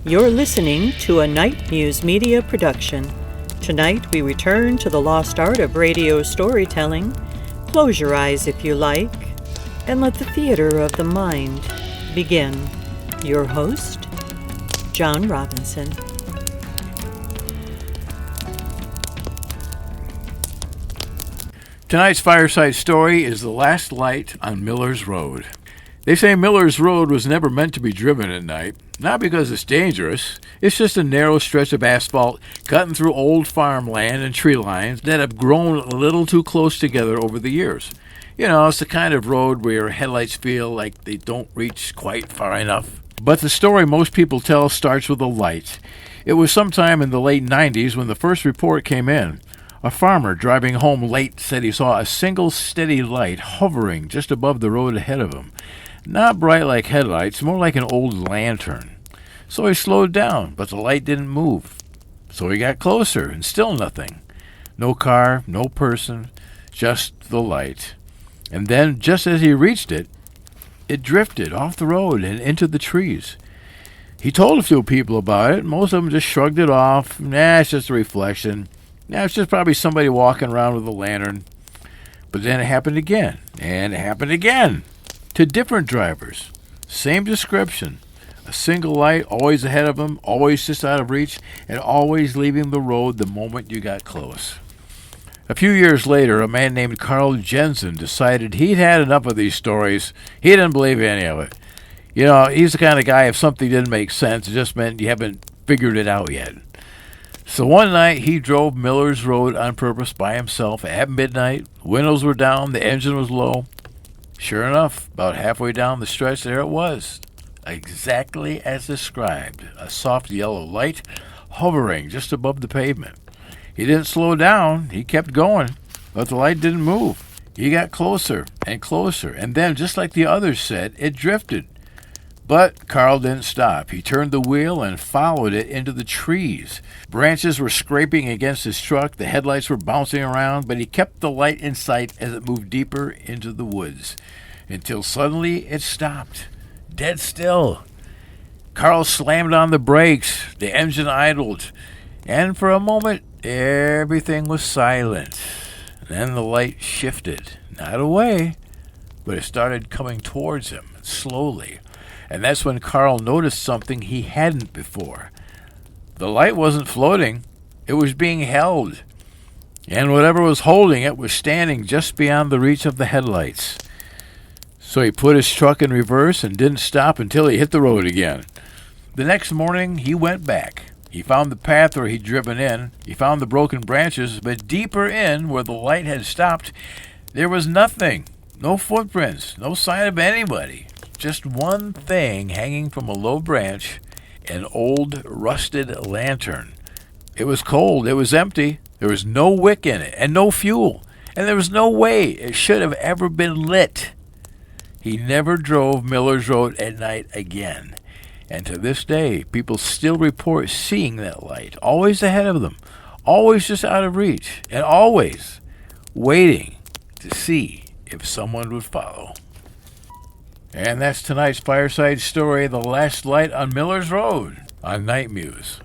You're listening to a Nite Muse media production. Tonight we return to the lost art of radio storytelling. Close your eyes if you like, and let the theater of the mind begin. Your host, John Robinson. Tonight's Fireside story is The Last Light on Miller's Road. They say Miller's Road was never meant to be driven at night, not because it's dangerous. It's just a narrow stretch of asphalt cutting through old farmland and tree lines that have grown a little too close together over the years. You know, it's the kind of road where your headlights feel like they don't reach quite far enough. But the story most people tell starts with a light. It was sometime in the late 90s when the first report came in. A farmer driving home late said he saw a single steady light hovering just above the road ahead of him. Not bright like headlights, more like an old lantern. So he slowed down, but the light didn't move. So he got closer, and still nothing. No car, no person, just the light. And then, just as he reached it, it drifted off the road and into the trees. He told a few people about it. Most of them just shrugged it off. It's just a reflection. It's just probably somebody walking around with a lantern. But then it happened again, and it happened again. To different drivers. Same description. A single light, always ahead of them, always just out of reach, and always leaving the road the moment you got close. A few years later, a man named Carl Jensen decided he'd had enough of these stories. He didn't believe any of it. You know, he's the kind of guy, if something didn't make sense, it just meant you haven't figured it out yet. So one night, he drove Miller's Road on purpose by himself at midnight. Windows were down, the engine was low. Sure enough, about halfway down the stretch, there it was. Exactly as described, a soft yellow light hovering just above the pavement. He didn't slow down, he kept going, but the light didn't move. He got closer and closer, and then, just like the others said, it drifted. But Carl didn't stop. He turned the wheel and followed it into the trees. Branches were scraping against his truck, the headlights were bouncing around, but he kept the light in sight as it moved deeper into the woods, until suddenly it stopped. Dead still. Carl slammed on the brakes. The engine idled. And for a moment, everything was silent. Then the light shifted. Not away, but it started coming towards him, slowly. And that's when Carl noticed something he hadn't before. The light wasn't floating. It was being held. And whatever was holding it was standing just beyond the reach of the headlights. So he put his truck in reverse and didn't stop until he hit the road again. The next morning, he went back. He found the path where he'd driven in. He found the broken branches, but deeper in, where the light had stopped, there was nothing. No footprints, no sign of anybody. Just one thing hanging from a low branch, an old rusted lantern. It was cold. It was empty. There was no wick in it and no fuel. And there was no way it should have ever been lit. He never drove Miller's Road at night again. And to this day, people still report seeing that light, always ahead of them, always just out of reach, and always waiting to see if someone would follow. And that's tonight's Fireside story, The Last Light on Miller's Road on Nite Muse.